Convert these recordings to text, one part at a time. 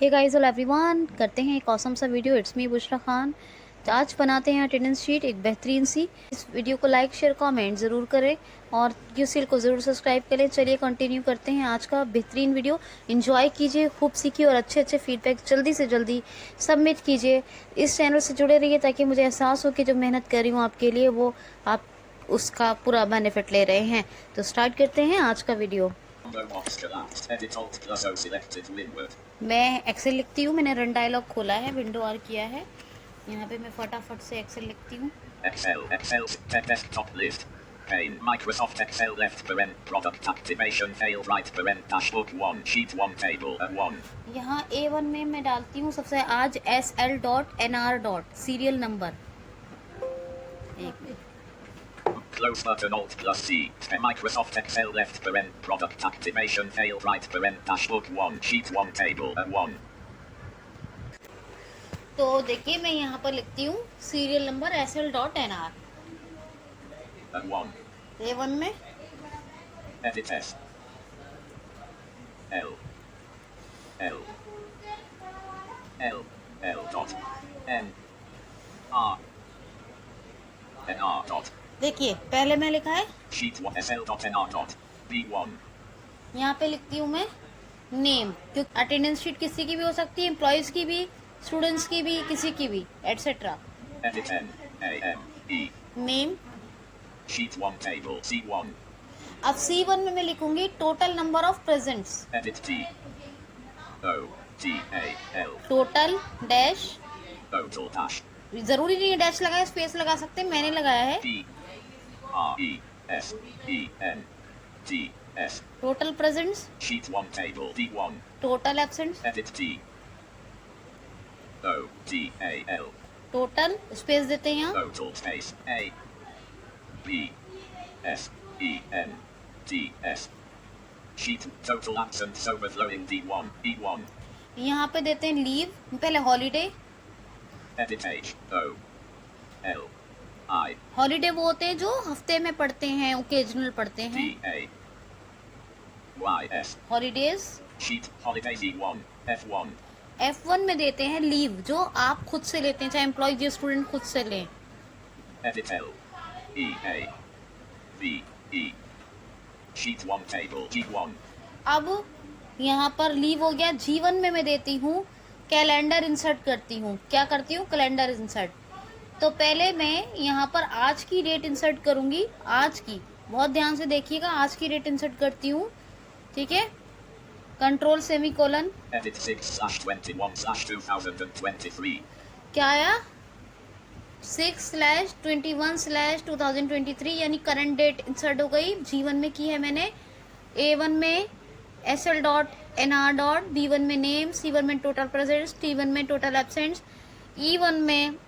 Hey guys all everyone, करते हैं एक ऑसम सा video. It's me Bushra Khan. तो आज बनाते हैं अटेंडेंस शीट एक बेहतरीन सी। इस वीडियो को लाइक शेयर कमेंट ज़रूर करें और यूसीएल को ज़रूर सब्सक्राइब करें। चलिए कंटिन्यू करते हैं आज का बेहतरीन वीडियो। एंजॉय कीजिए, खूब सीखिए और अच्छे अच्छे फीडबैक जल्दी से जल्दी सबमिट कीजिए। इस चैनल से जुड़े रहिए ताकि मुझे एहसास हो कि जो मेहनत कर रही हूँ आपके लिए वो आप उसका पूरा बेनिफिट ले रहे हैं। तो स्टार्ट करते हैं आज का वीडियो। मैं एक्सेल लिखती हूँ। मैंने रन डायलॉग खोला है, विंडो आर किया है। यहाँ पे मैं फटाफट से एक्सेल लिखती हूँ। Excel desktop list pane Microsoft Excel left paren product activation failed right paren dashboard 1 sheet 1 table 1। यहाँ A1 में मैं डालती हूँ सबसे आज SL.NR. Serial number. एक minute. Close button Alt plus C. Microsoft Excel left paren product activation failed right paren dashboard 1 sheet 1 table 1। तो देखिए मैं यहाँ पर लिखती हूँ सीरियल नंबर SL.NR। A1 में edit S L L L L dot N R N R dot। देखिए पहले मैं लिखा है sheet 1 SL dot NR dot B1। यहाँ पे लिखती हूँ मैं नेम, क्योंकि अटेंडेंस शीट किसी की भी हो सकती है, एम्प्लॉयज की भी, स्टूडेंट्स की भी, किसी की भी, etcetera. edit N A M E name. sheet 1 table C1। अब C1 में मैं लिखूंगी total number of presents. edit T O T A L total dash, total dash जरूरी नहीं है डैश लगाए, स्पेस लगा सकते हैं, मैंने लगाया है। T R E S E N T S total presents, sheet 1 table D1। Total absents, edit T O T A L total space देते हैं यहाँ, total space A B S E N T S sheet total absence overflowing D1 E1। यहाँ पे देते हैं leave, पहले holiday. edit H O L I holiday वो होते हैं जो हफ्ते में पढ़ते हैं, ओकेजनल पढ़ते D हैं। A Y S holidays. sheet holiday D1 F1। F1 में देते हैं लीव, जो आप खुद से लेते हैं, चाहे एम्प्लॉय या स्टूडेंट खुद से लें। edit L E A V E sheet 1 table G1। अब यहाँ पर लीव हो गया। जीवन में मैं देती हूँ कैलेंडर इंसर्ट करती हूँ। क्या करती हूँ? Calendar insert. तो पहले मैं यहाँ पर आज की डेट इंसर्ट करूँगी। आज की, बहुत ध्यान से देखिएगा, आज की डेट इंसर्ट करती हूँ, ठीक है। Control semicolon. edit 6/21/2023। क्या आया? 6/21/2023 यानी करंट डेट इंसर्ट हो गई। जीवन में की है मैंने। A1 में SL.NR. B1 में नेम, C1 में टोटल प्रेजेंट्स, T1 में टोटल एब्सेंट्स, E1 में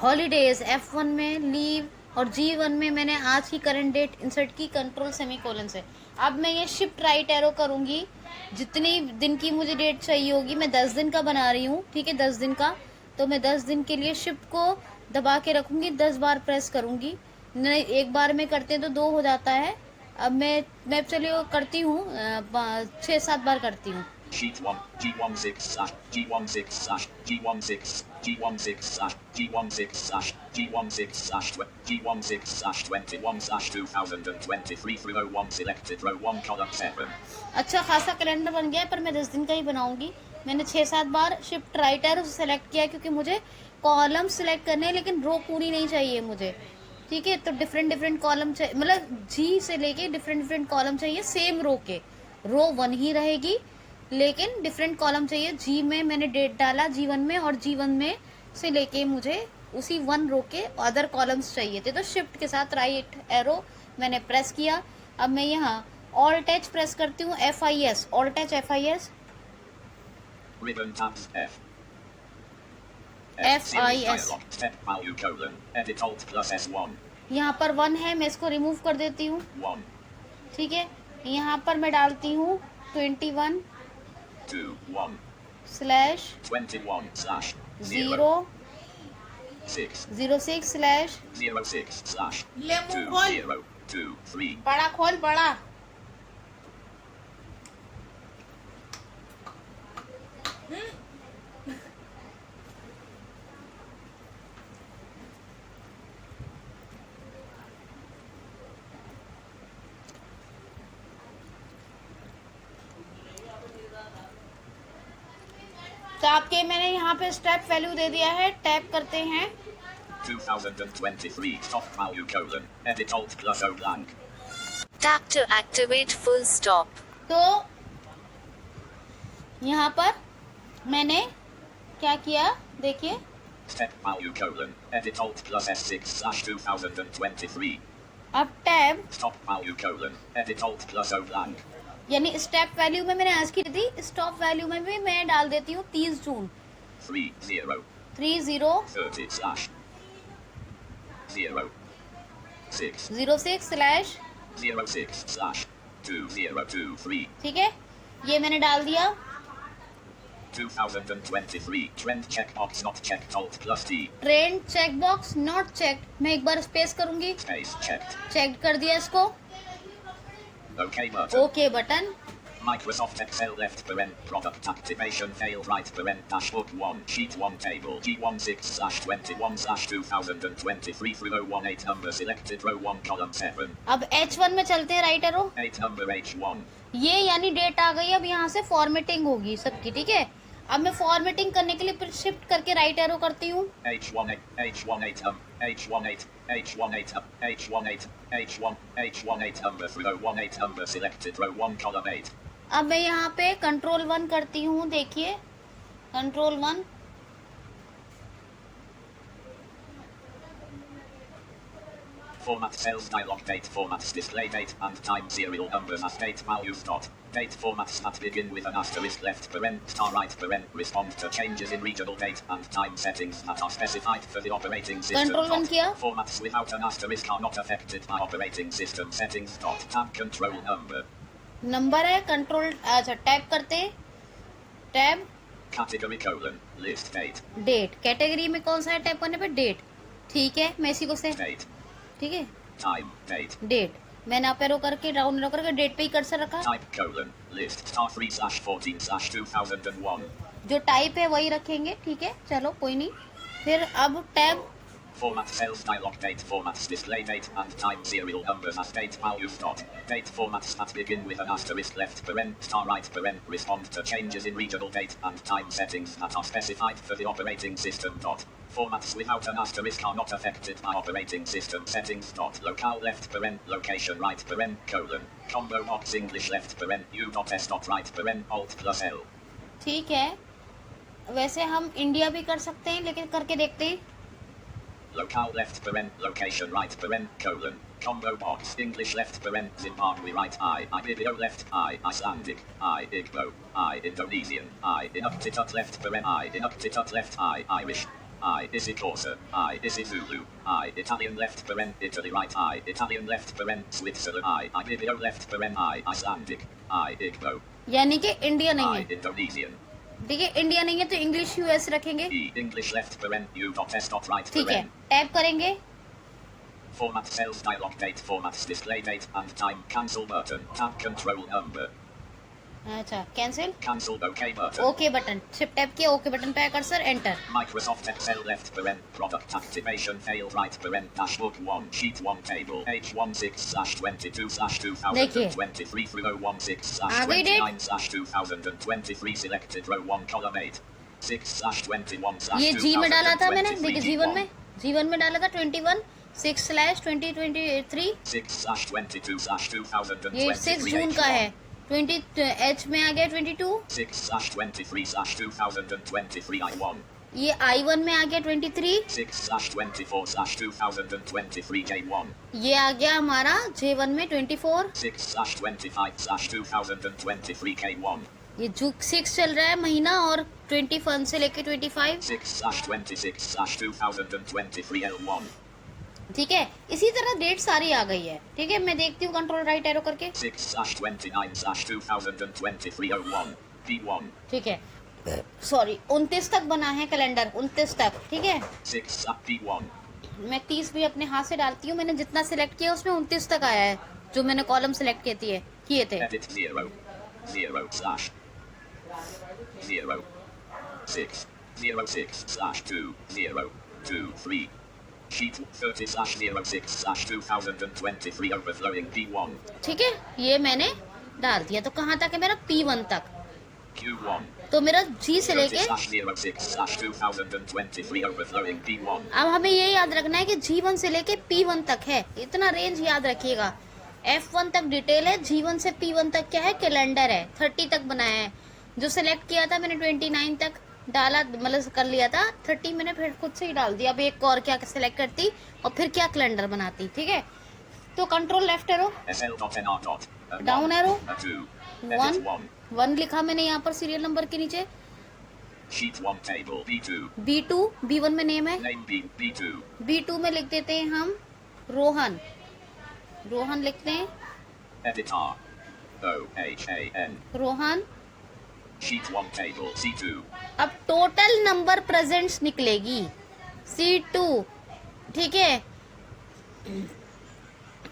हॉलीडेज, F1 में लीव और G1 में मैंने आज की करंट डेट इंसर्ट की कंट्रोल सेमीकोलन से। अब मैं ये शिफ्ट राइट एरो करूंगी। जितनी दिन की मुझे डेट चाहिए होगी, मैं 10 दिन का बना रही हूँ, ठीक है, 10 दिन का। तो मैं 10 दिन के लिए शिफ्ट को दबा के रखूंगी, 10 बार प्रेस करूंगी। नहीं, एक बार में करते हैं तो 2 हो जाता है। अब मैं चलिए करती हूँ, 6-7 बार करती हूँ। sheet 1 G16/G16/G16/G16/G16/21/2023 through 01 selected row 1 column 7। अच्छा खासा कैलेंडर बन गया है, पर मैं 10 दिन का ही बनाऊंगी। मैंने 6-7 बार शिफ्ट राइट एरो सेलेक्ट किया क्योंकि मुझे कॉलम सेलेक्ट करने हैं, लेकिन रो पूरी नहीं चाहिए मुझे, ठीक है। तो डिफरेंट कॉलम चाहिए, मतलब जी से लेके डिफरेंट कॉलम चाहिए सेम रो के। रो 1 ही रहेगी लेकिन डिफरेंट कॉलम चाहिए। जी में मैंने डेट डाला G1 में, और G1 में से लेके मुझे उसी 1 रो के अदर कॉलम्स चाहिए थे। तो शिफ्ट के साथ राइट एरो मैंने प्रेस किया। अब मैं यहाँ ऑल्ट टच प्रेस करती हूँ, FIS, alt touch FIS, ribbon tabs F FIS। step value colon edit alt plus S1 यहाँ पर 1 है, मैं इसको रिमूव कर देती हूँ, 1 ठीक है। यहाँ पर मैं डालती हूँ 21 2 1 स्लैश 21 slash 0 6 06 स्लैश 06 slash ले 2 मुंह खोल, 0 2 3 बड़ा खोल, बड़ा। तो आपके मैंने यहाँ पे स्टेप वैल्यू दे दिया है, टैप करते हैं 2023 stop value colon edit alt plus O blank. Tap to activate full stop. तो यहाँ पर मैंने क्या किया देखिए, Step value colon edit alt plus S6 slash 2023 अब tab stop value colon edit alt plus O blank. यानी स्टेप वैल्यू में मैंने आज की दी, स्टॉप वैल्यू में भी मैं डाल देती हूँ 30 जून 30 30 slash 06 06 06 slash 2023 ठीक है, ये मैंने डाल दिया। 2023 trend checkbox not checked alt plus T trend check box not checked, मैं एक बार स्पेस करूंगी, space checked चेक कर दिया इसको, OK button. Okay button. Microsoft Excel left paren product activation failed right paren dashboard 1 sheet 1 table G16/21/2023 through 018 number selected row 1 column 7 अब H1 में चलते हैं, राइट एरो 8 number H1 ये यानी डेट आ गई। अब यहाँ से फॉर्मेटिंग होगी सबकी, ठीक है। अब मैं फॉर्मेटिंग करने के लिए फिर शिफ्ट करके राइट एरो करती हूँ। H18 number through 018 number selected row 1 column 8 अब मैं यहाँ पे कंट्रोल 1 करती हूँ, देखिए control 1 Format cells dialog date formats display date and time serial numbers as date values dot date formats that begin with an asterisk left paren star right paren respond to changes in regional date and time settings that are specified for the operating system. Control 1 किया। Formats without an asterisk are not affected by operating system settings dot tab control number number है control, अच्छा tab करते हैं, tab category colon list date date, category में कौन सा है tab करने पे, डेट, ठीक है। मैं इसी को से date ठीक है, time date डेट मैंने अप एरो करके डाउन एरो करके डेट पे ही कर्सर रखा, type colon list star 3/14/2001 जो टाइप है वही रखेंगे, ठीक है चलो कोई नहीं। फिर अब tab Format cells dialog date formats display date and time serial numbers as date values dot date formats that begin with an asterisk left paren star right paren respond to changes in regional date and time settings that are specified for the operating system dot formats without an asterisk are not affected by operating system settings dot locale left paren location right paren colon combo box English left paren u dot s dot right paren alt plus L ठीक है। वैसे हम India भी कर सकते हैं, लेकिन करके देखते हैं। locale left paren location right paren colon combo box English left paren Zimbabwe right I Ibibio left I Icelandic I Igbo I Indonesian I Inuktitut left paren I Inuktitut left I Irish I Isicorsa I Isizulu I Italian left paren Italy right I Italian left paren Switzerland I Ibibio left paren I Icelandic I Igbo यानी कि India नहीं I है, Indonesian ठीक है India नहीं है तो English US रखेंगे, E English left paren U dot S dot right ठीक है। paren टैब करेंगे, Format cells dialog date formats display date and time cancel button tab control number अच्छा cancel, cancel OK button okay button, shift tab किया, okay button पे cursor, enter. Microsoft Excel left paren product activation failed right paren dashboard 1 sheet 1 table H16/22/2023 through 016/29/2023 selected row 1 column 8 6/21/2023 ये जी में डाला था मैंने, देखिए जीवन में डाला था 21/6/2023, 6/22/2023 ये 6 जून का है। 20 एच में आ गया 22, 6/23/2023 I1 ये I1 में आ गया 23, 6/24/2023 J1 ये आ गया हमारा J1 में 24, 6/25/2023 K1 ये जो 6 चल रहा है महीना और 21 से लेके 25, 6/26/2023 L1 ठीक है। इसी तरह डेट सारी आ गई है, ठीक है। मैं देखती हूँ कंट्रोल राइट एरो करके, 6/29/2023 01 P1 ठीक है। सॉरी 29 तक बना है कैलेंडर, 29 तक, ठीक है। 6 मैं 30 भी अपने हाथ से डालती हूँ, मैंने जितना सिलेक्ट किया उसमें 29 तक आया है, जो मैंने कॉलम सिलेक्ट किए थे। edit 0/06/2023 sheet 30/06/2023 overflowing P1 ठीक है, ये मैंने डाल दिया। तो कहाँ तक है मेरा, P1 तक। Q1 तो मेरा जी से लेके 30/06/2023 overflowing P1. अब हमें ये याद रखना है कि G1 से लेके P1 तक है, इतना रेंज याद रखिएगा। F1 तक डिटेल है, G1 से P1 तक क्या है, कैलेंडर है। 30 तक बनाया है, जो सिलेक्ट किया था मैंने 29 तक डाला, मतलब कर लिया था। 30 मैंने फिर खुद से ही डाल दिया। अब एक और क्या सिलेक्ट करती और फिर क्या कैलेंडर बनाती, ठीक है। तो control left arrow, down arrow, 1 लिखा मैंने यहाँ पर सीरियल नंबर के नीचे। Sheet 1 table B2. B2, B1 में नेम है, Name B2. B2 में लिख देते हैं हम रोहन, रोहन लिखते हैं, Editor. OHAN. Rohan. Sheet 1 table C2. अब टोटल नंबर प्रेजेंट्स निकलेगी C2, ठीक है।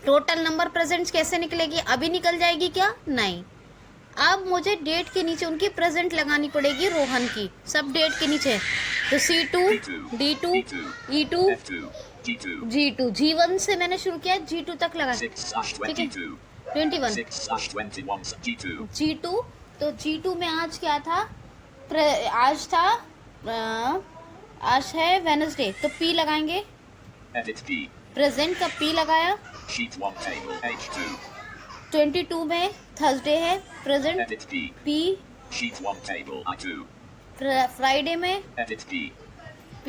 टोटल नंबर प्रेजेंट्स कैसे निकलेगी, अभी निकल जाएगी क्या, नहीं। अब मुझे डेट के नीचे उनकी प्रेजेंट लगानी पड़ेगी, रोहन की, सब डेट के नीचे। तो C2, D2, E2, F2. G2. G2, G1 से मैंने शुरू किया, G2 तक लगा, 6/22. 21, 6/21 G2. G2। तो G2 में आज क्या था, आज था आज है वेनसडे, तो P लगाएंगे, Edit P. प्रेजेंट का P लगाया। Sheet 1 table H2. 22 में थर्सडे है, present Edit P. P। Sheet 1 table I2. Friday में Edit P. P,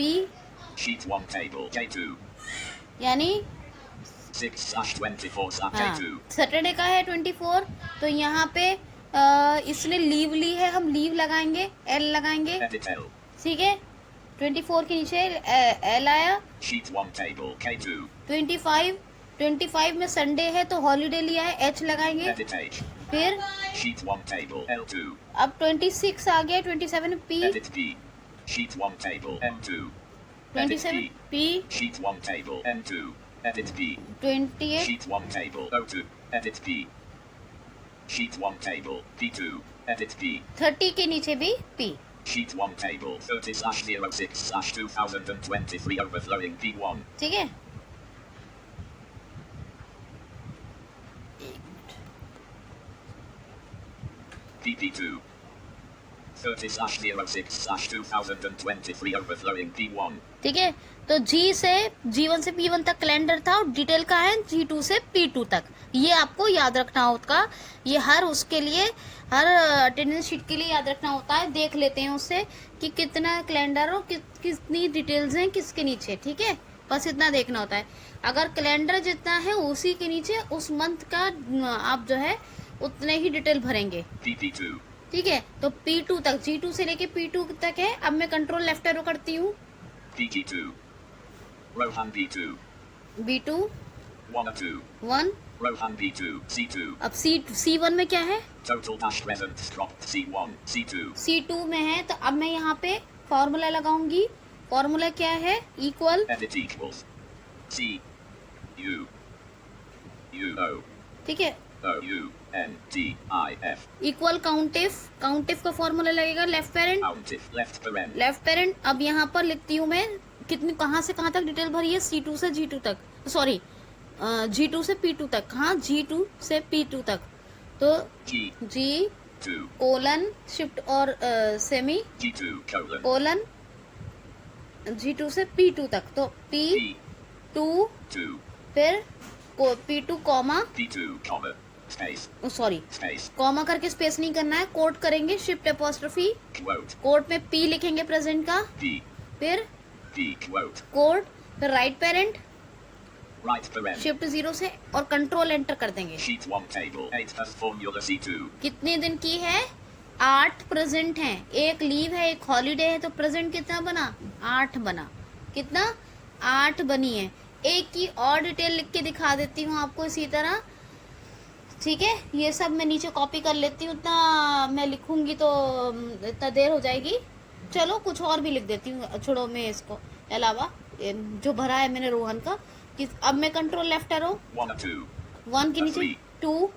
Sheet 1 table J2. यानी 6/24 हाँ, J2. सैटरडे का है 24। तो यहाँ पे इसने लीव ली है, हम लीव लगाएंगे, L लगाएंगे, Edit L. ठीक है। 24 के नीचे L आया। Sheet 1 table K2. 25 में संडे है तो हॉलीडे लिया है, H लगाएंगे। Edit H. फिर Sheet 1 table L2. अब 26 आ गया, 27 P, Edit P. Sheet 1 table M2. Edit 27 P. P, Sheet 1 table M2. Edit P. 28 Sheet 1 table O2. Edit P. Sheet 1 table P2. Edit P. 30 के नीचे भी P, Sheet 1 table 30/06/2023 overflowing P1. ठीक है। PP2. 30/06/2023 overflowing P1. ठीक है। तो G से G1 से P1 तक कैलेंडर था और डिटेल का है G2 से P2 तक। ये आपको याद रखना होगा, ये हर उसके लिए, हर अटेंडेंस शीट के लिए याद रखना होता है। देख लेते हैं उससे कि कितना कैलेंडर और कितनी डिटेल्स हैं किसके नीचे, ठीक है। बस इतना देखना होता है। अगर कैलेंडर जितना है उसी के नीचे उस मंथ का आप जो है उतने ही डिटेल भरेंगे, PP2. ठीक है। तो P2 तक, G2 से लेके P2 तक है। अब मैं कंट्रोल लेफ्ट एरो करती हूँ, PG2. Rohan B2. B2 1 or 2. 1। Rohan B2. C2. अब C1 में क्या है, Total dash present dropped C1. C2. C2 में है। तो अब मैं यहाँ पे फॉर्मूला लगाऊंगी। फॉर्मूला क्या है, equal, Edit equals. C. U. U O. ठीक है। O U N T I F. Equal countif, countif का फॉर्मूला लगेगा left parent, Countif left parent. Left parent. अब यहाँ पर लिखती हूँ मैं कितनी, कहाँ से कहाँ तक डिटेल भरी है, C2 से G2 तक, सॉरी G2 से P2 तक, हाँ G2 से P2 तक। तो G. G2 2. कोलन शिफ्ट और semi G2 colon. Colon G2 से P2 तक। तो P2 2. फिर P2 comma, P2 comma. Space. Sorry Space. Comma करके स्पेस नहीं करना है, कोट करेंगे, शिफ्ट एपोस्ट्रोफी, Quote. कोट में P लिखेंगे प्रेजेंट का, P. फिर P quote. कोट, फिर right parent, Right parent. Shift 0 से और कंट्रोल एंटर कर देंगे। Sheet 1 table 8 as formula C2. कितने दिन की है, 8 प्रेजेंट हैं, एक लीव है, एक हॉलीडे है, तो प्रेजेंट कितना बना, 8 बना। कितना, 8 बनी है। एक की और डिटेल लिख के दिखा देती हूँ आपको इसी तरह, ठीक है। ये सब मैं नीचे कॉपी कर लेती हूँ, उतना मैं लिखूंगी तो इतना देर हो जाएगी। चलो कुछ और भी लिख देती हूँ, छोड़ो मैं इसको अलावा जो भरा है मैंने रोहन का। कि अब मैं कंट्रोल लेफ्ट एरो 1 or 2. 1 के नीचे 2,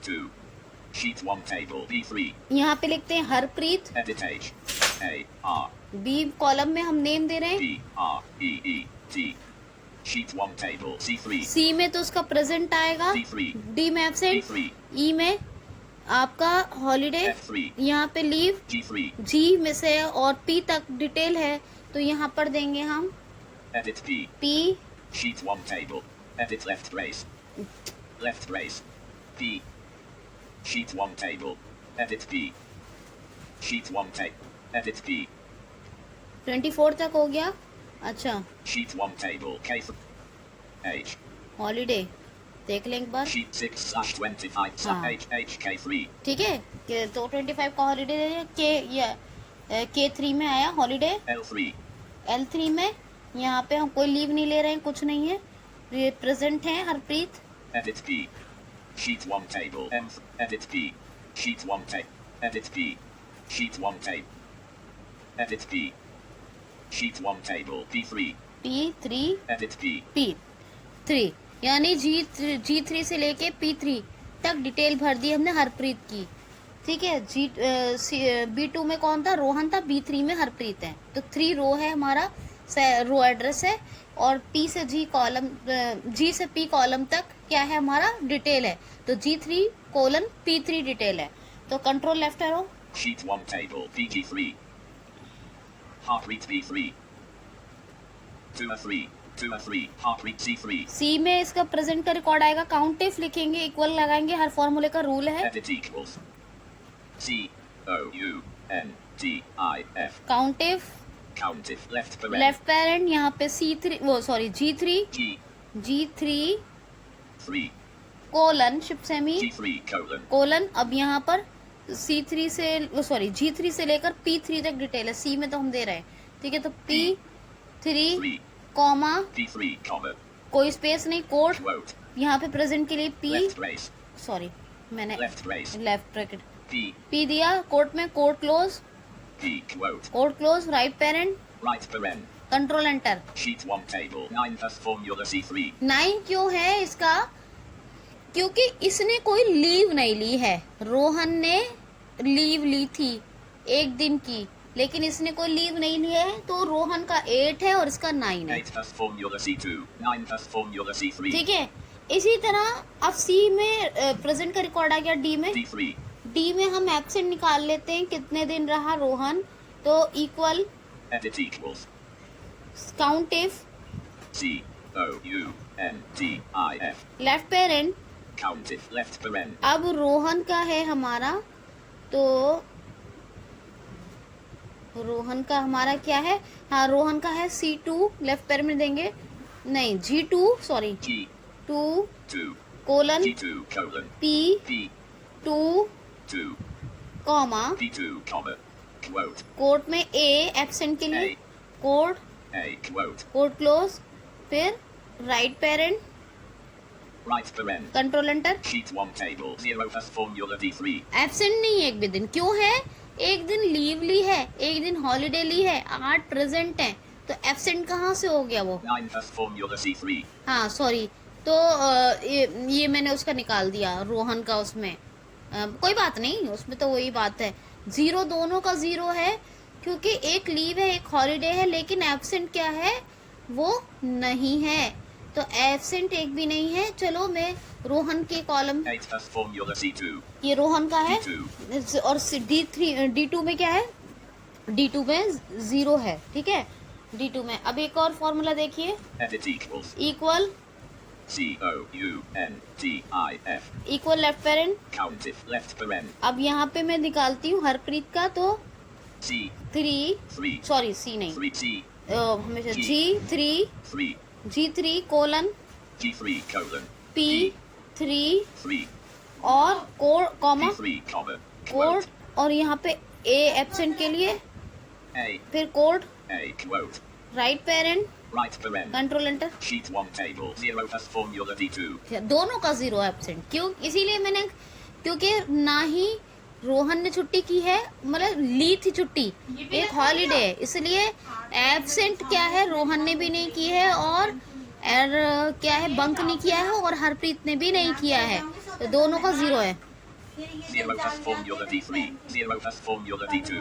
2. Sheet 1 table B3. यहाँ पे लिखते हैं Harpreet. Edit H. A R. B column में हम नेम दे रहे हैं। B R E E T. Sheet 1 table C3. सी में तो उसका प्रेजेंट आएगा, D3. डी में एब्सेंट, D3. ई में आपका हॉलीडे, F3, यहाँ पे लीव G3, जी में से और पी तक डिटेल है, तो यहाँ पर देंगे हम edit P, P, sheet 1 table, edit left brace, P, sheet 1 table, edit P, sheet 1 table, edit P, 24 तक हो गया। अच्छा, sheet 1 table, H, हॉलीडे देख लें एक बार, sheet 6/25 हाँ। K3, ठीक है। तो 25 का हॉलीडे के या K3 में आया हॉलीडे। L3, L3 में यहाँ पे हम कोई लीव नहीं ले रहे हैं, कुछ नहीं है, ये प्रेजेंट है Harpreet. edit P, sheet 1 table, M, edit P, sheet 1 table, edit P, sheet 1 table, edit P, sheet 1 table, P3, P3, edit P, P3 यानी G3 से लेके P3 तक डिटेल भर दी हमने हरप्रीत की। ठीक है। B2 में कौन था? रोहन था। B3 में हरप्रीत है। तो 3 रो है हमारा, रो एड्रेस है, और P से G कॉलम, G से P कॉलम तक क्या है हमारा डिटेल है। तो G3 कोलन P3 डिटेल है। तो control left arrow, sheet 1 table, PG3, heartbeat B3, 2 heartbeat C3, C में इसका प्रेजेंट का रिकॉर्ड आएगा। काउंट इफ लिखेंगे, इक्वल लगाएंगे, हर फॉर्मूले का रूल है। edit equals, COUNTIF, count if count if, left paren, left parent, यहाँ पे C3 वो sorry G3 G3 colon ship semi G3 colon, colon. अब यहाँ पर C3 से सॉरी G3 से लेकर P3 तक डिटेल है। C में तो हम दे रहे हैं, ठीक है। तो P3 3 कॉमा P3 comma, कोई स्पेस नहीं, कोड quote, यहाँ पे प्रेजेंट के लिए P left brace, सॉरी मैंने left brace, left bracket P, P दिया, कोड में code close, P quote, code close, right parent, right paren, control enter. sheet 1 table, 9 plus formula C3, 9 क्यों है इसका? क्योंकि इसने कोई लीव नहीं ली है। रोहन ने लीव ली थी 1 दिन की, लेकिन इसने कोई लीव नहीं लिया है, तो रोहन का 8 है और इसका 9 है। 8 plus formula C2, 9 plus formula C3, ठीक है। इसी तरह अब सी में प्रेजेंट का रिकॉर्ड आ गया। डी में, D3, डी में हम एब्सेंट निकाल लेते हैं, कितने दिन रहा रोहन, तो equal edit equals, count if COUNTIF, left parent. count if, left paren, अब रोहन का है हमारा, तो रोहन का हमारा क्या है? हाँ, रोहन का है C2, लेफ्ट पेरेंट में देंगे, नहीं G2 sorry G2 2 colon G2 colon, P2 P2 comma P2 comma, quote, code में A एब्सेंट के लिए, A, code A quote, code close, फिर right parent, right paren, control enter. sheet 1 table, 0 plus formula D3, absent नहीं है एक भी दिन, क्यों है? एक दिन लीव ली है, एक दिन हॉलीडे ली है, 8 प्रेजेंट है, तो एब्सेंट कहाँ से हो गया वो? 9 plus formula C3, हाँ सॉरी, तो ये मैंने उसका निकाल दिया रोहन का, उसमें कोई बात नहीं, उसमें तो वही बात है। 0 दोनों का 0 है, क्योंकि एक लीव है एक हॉलीडे है, लेकिन एब्सेंट क्या है? वो नहीं है, तो एब्सेंट एक भी नहीं है। चलो मैं रोहन के कॉलम, 8 plus formula C2, ये रोहन का है, D2, और D2 में क्या है? D2 में 0 है, ठीक है। D2 में अब एक और फॉर्मूला देखिए, edit equals, equal COUNTIF, equal left parent. count if, left paren, अब यहाँ पे मैं निकालती हूँ हरप्रीत का, तो C3 सॉरी C नहीं, 3 हमेशा G3 colon G3 colon, P3 3 और code comma P3 comma, code, quote, और यहाँ पे A एब्सेंट के लिए, A, फिर code, A quote, right parent, right paren, control enter. sheet 1 table, 0 plus formula D2, दोनों का 0 एब्सेंट, क्यों? इसीलिए मैंने, क्योंकि ना ही रोहन ने छुट्टी की है, मतलब ली थी छुट्टी, एक हॉलीडे है, इसलिए एब्सेंट क्या है? रोहन ने भी नहीं की है, और क्या है? बंक नहीं किया है, और हरप्रीत ने भी नहीं किया है, तो दोनों का 0 है। 0 plus formula D3, 0 plus formula D2,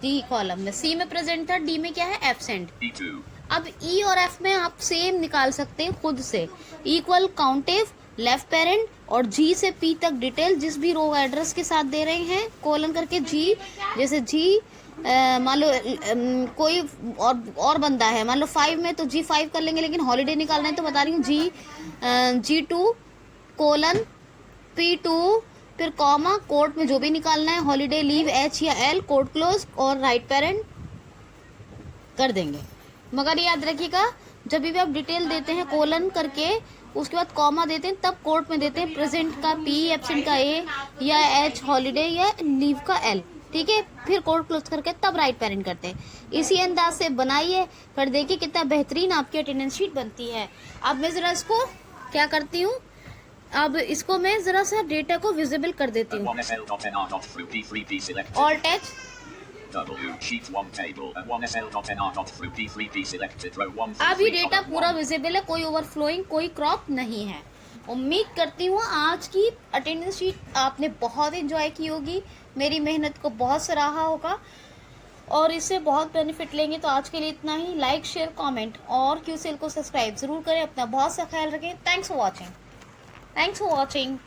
D column में सी में प्रेजेंट था, डी में क्या है? एब्सेंट। D2, अब ई और एफ में आप सेम निकाल सकते हैं खुद से, इक्वल काउंटिव लेफ्ट पेरेंट और जी से पी तक डिटेल जिस भी रो एड्रेस के साथ दे रहे हैं, कोलन करके जी, जैसे जी मान लो कोई और बंदा है, मान लो 5 में तो G5 कर लेंगे, लेकिन हॉलीडे निकालना है तो बता रही हूँ G2 कोलन P2 फिर कॉमा कोर्ट में जो भी निकालना है, हॉलीडे लीव H या L, कोर्ट क्लोज और राइट पेरेंट कर देंगे। मगर याद रखिएगा जब भी आप डिटेल देते हैं कोलन करके उसके बाद कॉमा देते हैं तब कोर्ट में देते हैं प्रेजेंट का P, एब्सेंट का A या H, हॉलीडे या लीव का L, ठीक है। फिर कोर्ट क्लोज करके तब राइट पेरेंट करते हैं। इसी अंदाज से बनाइए, फिर देखिए कितना बेहतरीन आपकी अटेंडेंस शीट बनती है। अब मैं जरा इसको क्या करती हूँ, अब इसको मैं जरा सा डेटा को विजिबल कर देती हूँ। ऑल्ट एच अब ये डेटा पूरा विजिबल है, कोई ओवरफ्लोइंग कोई क्रॉप नहीं है। उम्मीद करती हूँ आज की अटेंडेंस शीट आपने बहुत एंजॉय की होगी, मेरी मेहनत को बहुत सराहा होगा और इससे बहुत बेनिफिट लेंगे। तो आज के लिए इतना ही। लाइक शेयर कमेंट और QCL को सब्सक्राइब जरूर करें। अपना बहुत सा ख्याल रखें। Thanks for watching.